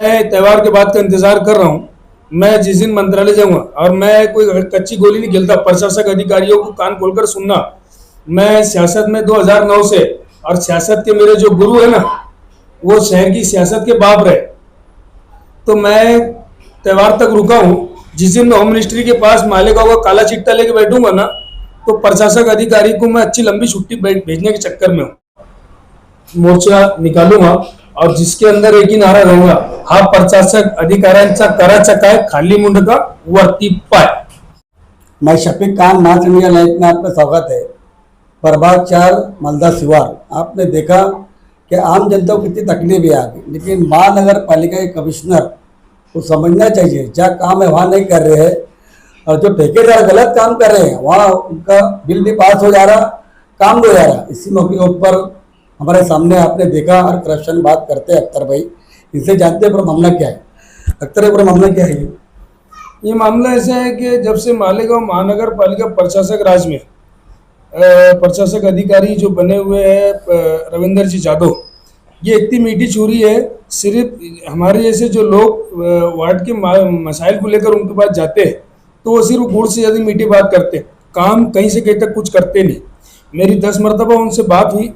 मैं त्यौहार के बाद का इंतजार कर रहा हूँ। मैं जिस दिन मंत्रालय जाऊंगा और मैं कोई कच्ची गोली नहीं खेलता, प्रशासक अधिकारियों को कान खोलकर सुनना। मैं सियासत में 2009 से, और सियासत के मेरे जो गुरु है ना, वो शहर की सियासत के बाप रहे। तो मैं त्यौहार तक रुका हूँ। जिस दिन मैं होम मिनिस्ट्री के पास मालेगांव का काला चिट्टा लेके बैठूंगा ना, तो प्रशासक अधिकारी को मैं अच्छी लंबी छुट्टी भेजने के चक्कर में हूँ। मोर्चा निकालूंगा और जिसके अंदर एक ही नारा रहूंगा, हा प्रशासक अधिकाऱ्यांचा कराचा काय, खाली मुंडका वरती पाय। मैं शफीक खान, मास इंडिया लाइव में आपका स्वागत है। प्रभाग 4 मालदा शिवार, आपने देखा कि आम जनता को कितनी तकलीफ है आगे, लेकिन महानगर पालिका के कमिश्नर को समझना चाहिए, जहाँ काम है वहाँ नहीं कर रहे हैं, और जो ठेकेदार गलत काम कर रहे हैं वहाँ उनका बिल भी पास हो जा रहा, काम हो जा रहा। इसी मौके के ऊपर हमारे सामने आपने देखा, और करप्शन बात करते हैं अख्तर भाई, इनसे जानते हैं पर मामला क्या है। अख्तर भाई, पर मामला क्या है? ये मामला ऐसा है कि जब से मालेगांव महानगर पालिका प्रशासक राज में प्रशासक अधिकारी जो बने हुए हैं रविंदर जी जादव, ये इतनी मीठी छुरी है। सिर्फ हमारे जैसे जो लोग वार्ड के मसाइल को लेकर उनके पास जाते हैं, तो वो सिर्फ गुड़ से ज़्यादा मीठी बात करते हैं, काम कहीं से कहीं तक कुछ करते नहीं। मेरी 10 मरतबा उनसे बात हुई,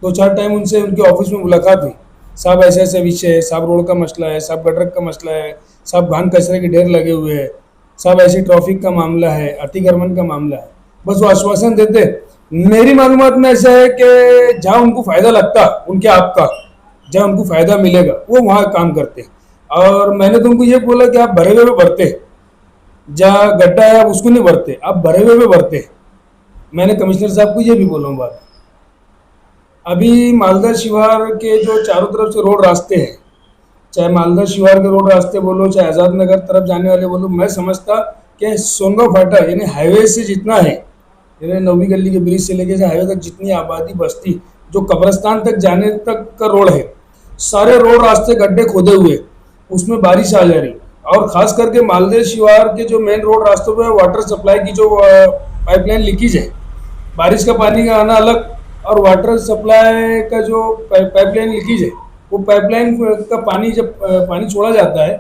2-4 टाइम उनसे उनके ऑफिस में मुलाकात हुई। साहब ऐसे ऐसे विषय है, साहब रोड का मसला है, साहब गटर का मसला है, साहब घान कचरे के ढेर लगे हुए हैं, साहब ऐसे ट्रैफिक का मामला है, अतिक्रमण का मामला है। बस वो आश्वासन देते। मेरी मालूमात में ऐसा है कि जहाँ उनको फायदा लगता, उनके आप का जहाँ उनको फायदा मिलेगा वो वहाँ काम करते। और मैंने तो उनको ये बोला कि आप भरे हुए भरते, जहाँ गड्ढा है आप उसको नहीं भरते, आप भरे हुए भरते। मैंने कमिश्नर साहब को ये भी बोला बात। अभी मालदा शिवार के जो चारों तरफ से रोड रास्ते हैं, चाहे मालदा शिवार के रोड रास्ते बोलो, चाहे आज़ाद नगर तरफ जाने वाले बोलो, मैं समझता कि सोनगांव फाटा यानी हाईवे से जितना है, यानी 9वीं गली के ब्रिज से लेके हाईवे तक जितनी आबादी बस्ती, जो कब्रस्तान तक जाने तक का रोड है, सारे रोड रास्ते गड्ढे खोदे हुए, उसमें बारिश आ जा रही। और खास करके मालदा शिवार के जो मेन रोड रास्तों पे वाटर सप्लाई की जो पाइपलाइन लीकेज है, बारिश का पानी का आना अलग, और वाटर सप्लाई का जो पाइपलाइन लीकेज है, वो पाइपलाइन का पानी जब पानी छोड़ा जाता है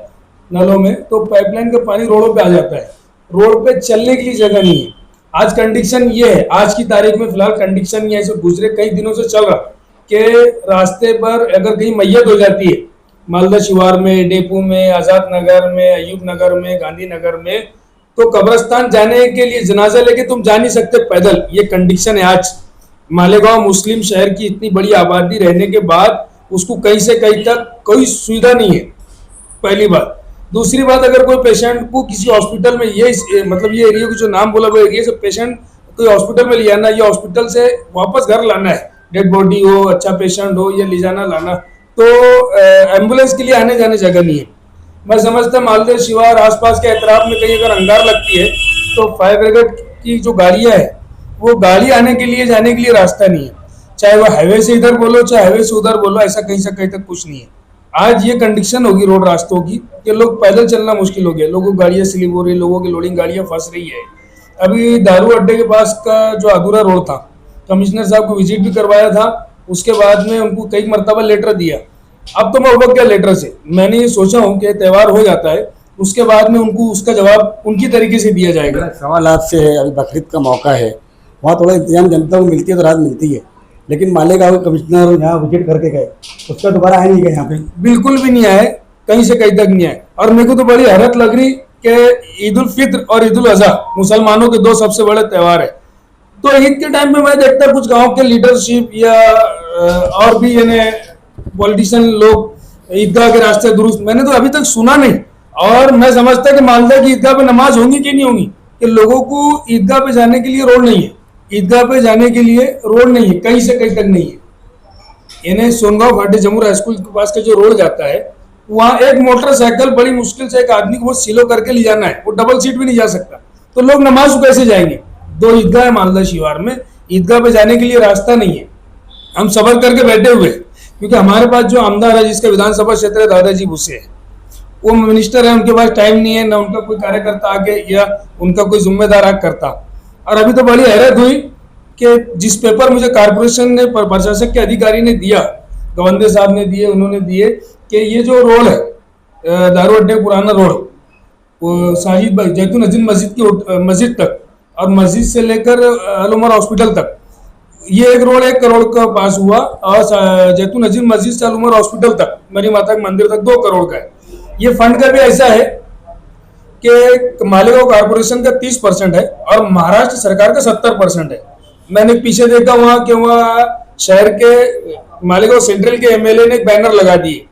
नलों में, तो पाइपलाइन का पानी रोडों पे आ जाता है। रोड पे चलने के लिए जगह नहीं है। आज कंडीशन ये है, आज की तारीख में फिलहाल कंडीशन ये है, गुजरे कई दिनों से चल रहा कि रास्ते पर अगर कहीं मैयत हो जाती है, मालदा शिवार में, डेपू में, आज़ाद नगर में, अयूब नगर में, गांधी नगर में, तो कब्रस्तान जाने के लिए जनाजा लेके तुम जा नहीं सकते पैदल। ये कंडीशन है आज। मालेगांव मुस्लिम शहर की इतनी बड़ी आबादी रहने के बाद उसको कहीं से कहीं तक कोई सुविधा नहीं है, पहली बात। दूसरी बात, अगर कोई पेशेंट को किसी हॉस्पिटल में, ये मतलब ये एरिया को जो नाम बोला, वो एरिया से पेशेंट कोई हॉस्पिटल में ले जाना, या हॉस्पिटल से वापस घर लाना है, डेड बॉडी हो, अच्छा पेशेंट हो, या ले जाना लाना, तो एम्बुलेंस के लिए आने जाने जगह नहीं है। मैं समझता मालदा शिवार आसपास के एतराफ में कहीं अगर अंगार लगती है, तो फायर ब्रिगेड की जो गाड़ियाँ है, वो गाड़ी आने के लिए जाने के लिए रास्ता नहीं है। चाहे वो हाईवे से इधर बोलो, चाहे हाईवे से उधर बोलो, ऐसा कहीं से कहीं तक कुछ नहीं है। आज ये कंडीशन होगी रोड रास्तों की कि लोग पैदल चलना मुश्किल हो गया, लोगों की गाड़ियाँ स्लिप हो रही, लोगों की लोडिंग गाड़ियाँ फंस रही है। अभी दारू अड्डे के पास का जो अधूरा रोड था, कमिश्नर साहब को विजिट भी करवाया था, उसके बाद में उनको कई मरतबा लेटर दिया। अब तो मैं उबक गया लेटर से। मैंने ये सोचा हूँ कि त्यौहार हो जाता है, उसके बाद में उनको उसका जवाब उनकी तरीके से दिया जाएगा। सवाल आपसे है, अभी बकरीद का मौका है, वहाँ थोड़ा इंतजाम जनता को मिलती है तो राहत मिलती है, लेकिन मालेगांव के कमिश्नर यहाँ विजिट करके गए, उसका दोबारा आए नहीं गए यहाँ पे? बिल्कुल भी नहीं आए, कहीं से कहीं तक नहीं आए। और मेरे को तो बड़ी हैरत लग रही कि ईद उल फित्र और ईद उल अजहा मुसलमानों के 2 सबसे बड़े त्यौहार है, तो ईद के टाइम पे मैं देखता कुछ गांव के लीडरशिप या और भी यानी पॉलिटिशियन लोग ईदगाह के रास्ते दुरुस्त, मैंने तो अभी तक सुना नहीं। और मैं समझता कि मालदा की ईदगाह पे नमाज होंगी कि नहीं होंगी, कि लोगों को ईदगाह पे जाने के लिए रोड नहीं है, ईदगाह पे जाने के लिए रोड नहीं है, कहीं से कहीं तक नहीं है। यानी सोनगांव फाटे जमुर हाई स्कूल के पास का जो रोड जाता है, वहाँ एक मोटरसाइकिल बड़ी मुश्किल से एक आदमी को वो सिलो करके ले जाना है, वो डबल सीट भी नहीं जा सकता, तो लोग नमाज कैसे जाएंगे? 2 ईदगाह है मालदा शिवार में, ईदगाह पे जाने के लिए रास्ता नहीं है। हम सबर करके बैठे हुए, क्योंकि हमारे पास जो आमदार है, जिसका विधानसभा क्षेत्र है, दादाजी भुस्से है, वो मिनिस्टर है, उनके पास टाइम नहीं है, ना उनका कोई कार्यकर्ता आगे या उनका कोई जिम्मेदार आगे करता। और अभी तो बड़ी हैरत हुई कि जिस पेपर मुझे कारपोरेशन ने, प्रशासक के अधिकारी ने दिया, गवंदे साहब ने दिए, उन्होंने दिए कि ये जो रोड है दारू अड्डे पुराना रोड, वो शाहिद भाई जैतून अजीम मस्जिद की मस्जिद तक, और मस्जिद से लेकर अल उमर हॉस्पिटल तक, ये एक रोड 1 करोड़ का पास हुआ। और जैतून अजीम मस्जिद से अल उमर हॉस्पिटल तक, मरी माता के मंदिर तक 2 करोड़ का है। ये फंड का भी ऐसा है कि मालेगांव कारपोरेशन का 30% है और महाराष्ट्र सरकार का 70% है। मैंने पीछे देखा वहां कि वहाँ शहर के मालेगांव सेंट्रल के एमएलए ने एक बैनर लगा दिए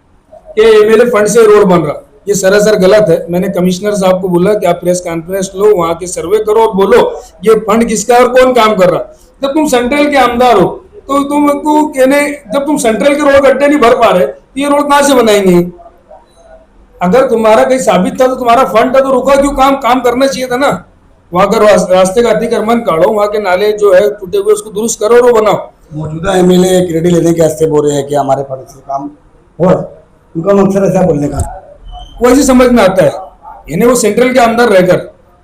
कि एमएलए फंड से रोड बन रहा। ये सरासर गलत है। मैंने कमिश्नर साहब को बोला कि आप प्रेस कॉन्फ्रेंस लो, वहां के सर्वे करो और बोलो ये फंड किसका है और कौन काम कर रहा। जब तुम सेंट्रल के आमदार हो तो तुमको कहने, जब तुम सेंट्रल के रोड गड्ढे नहीं भर पा रहे तो ये रोड कहां से बनाएंगे। अगर तुम्हारा कहीं साबित था तो तुम्हारा फंड था तो रुका क्यों, काम करना चाहिए था ना। वहां का रास्ते का अतिक्रमण काढ़ो, वहां के नाले जो है टूटे हुए उसको दुरुस्त करो और वो बनाओ। मौजूदा एमएलए क्रेडिट लेने के वास्ते बोल रहे हैं कि हमारे फंड से काम हो रहा है, उनका मकसद ऐसा बोलने का, वो ऐसे समझ में आता है। यानी वो सेंट्रल के अंदर रहकर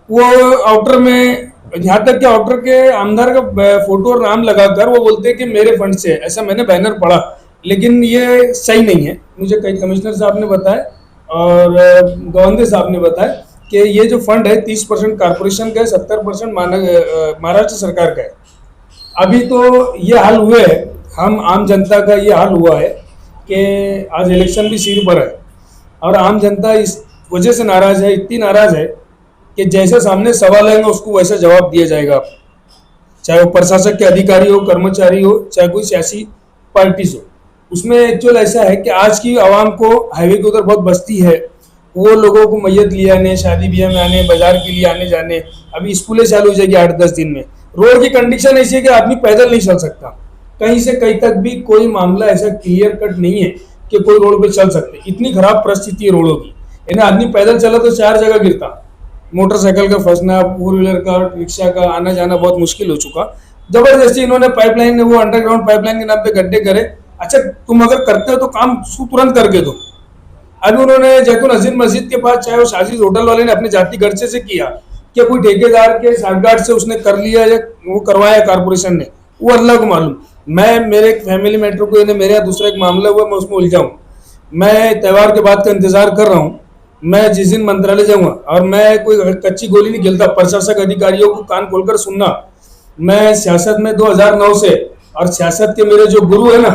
वो आउटर में, यहाँ तक कि आउटर के आमदार का फोटो और नाम लगाकर वो बोलते हैं कि मेरे फंड से, ऐसा मैंने बैनर पढ़ा। लेकिन ये सही नहीं है। मुझे कई कमिश्नर साहब ने बताया और गवंदे साहब ने बताया कि ये जो फंड है 30% कारपोरेशन का है, 70% महाराष्ट्र सरकार का है। अभी तो ये हाल हुए है, हम आम जनता का ये हाल हुआ है कि आज इलेक्शन भी सिर पर है और आम जनता इस वजह से नाराज है, इतनी नाराज है कि जैसे सामने सवाल आएंगे उसको वैसा जवाब दिया जाएगा। चाहे वो प्रशासक के अधिकारी हो, कर्मचारी हो, चाहे कोई सियासी पार्टीज हो। उसमें एक्चुअल ऐसा है कि आज की आवाम को हाईवे के उधर बहुत बस्ती है, वो लोगों को मैयत ले आने, शादी ब्याह में आने, बाजार के लिए आने जाने, अभी स्कूलें चालू हो जाएगी 8-10 दिन में। रोड की कंडीशन ऐसी है कि आदमी पैदल नहीं चल सकता। कहीं से कहीं तक भी कोई मामला ऐसा क्लियर कट नहीं है कि कोई रोड पे चल सकते। इतनी खराब परिस्थिति है रोडों की, यानी आदमी पैदल चला तो 4 जगह गिरता। मोटरसाइकिल का फंसना, 4 व्हीलर का, रिक्शा का आना जाना बहुत मुश्किल हो चुका। जबरदस्ती इन्होंने पाइपलाइन, वो अंडरग्राउंड पाइपलाइन के नाम पे गड्ढे करे। अच्छा, तुम अगर करते हो तो काम उसको तुरंत करके दो। अभी उन्होंने जैतून अजीम मस्जिद के पास, चाहे वो शाजिद होटल वाले ने अपने जाति खर्चे से किया, क्या कोई ठेकेदार के साठगांठ से उसने कर लिया या वो करवाया कारपोरेशन ने, वो अल्लाह को मालूम। मैं, मेरे फैमिली मैटर को, मेरे यहाँ दूसरा एक मामला हुआ, मैं उसमें उलझाऊं। मैं त्योहार के बाद का इंतजार कर रहा हूँ। मैं जिस दिन मंत्रालय जाऊंगा, और मैं कोई कच्ची गोली नहीं खेलता, प्रशासक अधिकारियों को कान खोलकर सुनना। मैं सियासत में 2009 से, और सियासत के मेरे जो गुरु है ना,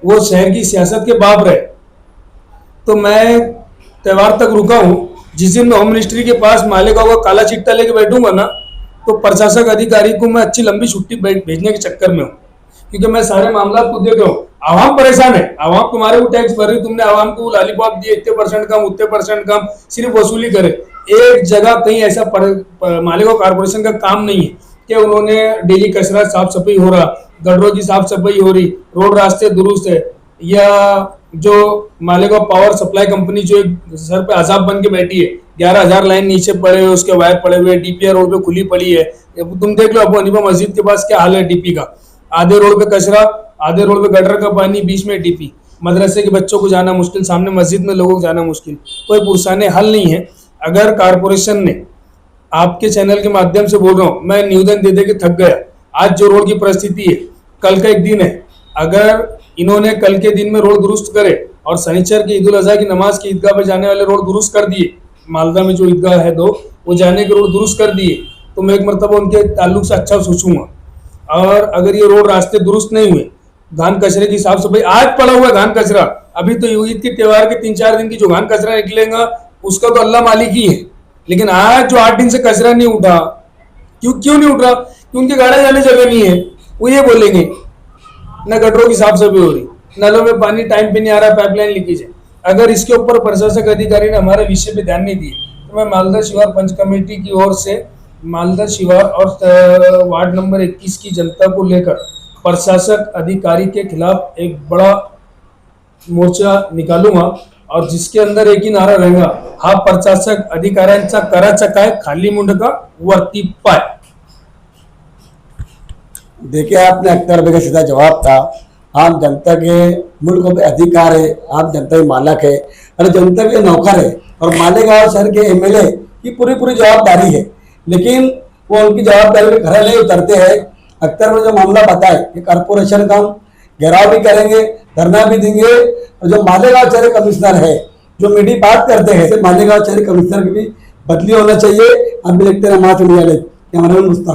वो शहर की सियासत के बाप रहे। तो मैं त्योहार तक रुका हूँ। जिस दिन मैं होम मिनिस्ट्री के पास मालेगांव का काला चिट्टा लेके बैठूंगा ना, तो प्रशासक अधिकारी को मैं अच्छी लंबी छुट्टी भेजने के चक्कर में हूँ, क्योंकि मैं सारे मामला को देख रहा हूँ। आवाम परेशान है, आवाम तुम्हारे को टैक्स भर रही, तुमने आवाम को लॉलीपॉप दिए, इतने % कम, उतने % कम, सिर्फ वसूली करे। एक जगह कहीं ऐसा मालेगांव कारपोरेशन का काम नहीं है कि उन्होंने डेली कचरा साफ सफाई हो रहा, गड्ढों की साफ सफाई हो रही, रोड रास्ते दुरुस्त है, या जो मालेगांव पावर सप्लाई कंपनी जो एक सर पे अजाब बन के बैठी है, 11,000 लाइन नीचे पड़े हुए, उसके वायर पड़े हुए, डीपीआर रोड पे खुली पड़ी है। तुम देख लो अबू हनीफा मस्जिद के पास क्या हाल है डीपी का। आधे रोड पे कचरा, आधे रोड पे गटर का पानी, बीच में डीपी। मदरसे के बच्चों को जाना मुश्किल, सामने मस्जिद में लोगों को जाना मुश्किल। कोई पुरसाने हल नहीं है। अगर कारपोरेशन ने, आपके चैनल के माध्यम से बोल रहा हूँ, मैं निवेदन दे दे के थक गया। आज जो रोड की परिस्थिति है, कल का एक दिन है, अगर इन्होंने कल के दिन में रोड दुरुस्त करे और शनिचर की ईद उल अजहा की नमाज की ईदगाह पे जाने वाले रोड दुरुस्त कर दिए, मालदा में जो ईदगाह है 2, वो जाने के रोड दुरुस्त कर दिए, तो मैं एक मरतबा उनके ताल्लुक से अच्छा सोचूंगा। और अगर ये रोड रास्ते दुरुस्त नहीं हुए, घान कचरे की साफ सफाई, आज पड़ा हुआ घान कचरा, अभी तो ईद के त्योहार के 3-4 दिन की जो घान कचरा निकलेगा उसका तो अल्लाह मालिक ही है। लेकिन आज जो 8 दिन से कचरा नहीं उठा, क्यों नहीं उठ रहा? क्योंकि उनके गाड़ी जाने जगह नहीं है। वो ये बोलेंगे न गटरों की साफ सफाई हो रही, नलों में पानी टाइम पे नहीं आ रहा, पाइपलाइन लीकेज है। अगर इसके ऊपर प्रशासक अधिकारी ने हमारे विषय पे ध्यान नहीं दिए, तो मैं मालदा शिवार पंच कमेटी की ओर से मालदा शिवार और वार्ड नंबर 21 की जनता को लेकर प्रशासक अधिकारी के खिलाफ एक बड़ा मोर्चा निकालूंगा, और जिसके अंदर एक ही नारा रहेगा, हा प्रशासक अधिकाऱ्यांचा कराचा काय, खाली मुंडका वरती पाय। देखिए, आपने अख्तर भाई का सीधा जवाब था। आम जनता के मुल्क पे अधिकार है, आप जनता के मालक है और जनता के नौकर है, और मालेगांव शहर के एमएलए की पूरी जवाबदारी है, लेकिन वो उनकी जवाबदारी में खरा नहीं उतरते हैं। अख्तर भाई जो मामला बताए कि कारपोरेशन का घेराव भी करेंगे, धरना भी देंगे, और जो मालेगांव शहर कमिश्नर है जो मीडिया बात करते हैं ऐसे मालेगांव शहरी कमिश्नर की भी बदली होना चाहिए। हम भी लिखते हैं मास इंडिया लाइव, कैमरामैन मुश्ताक।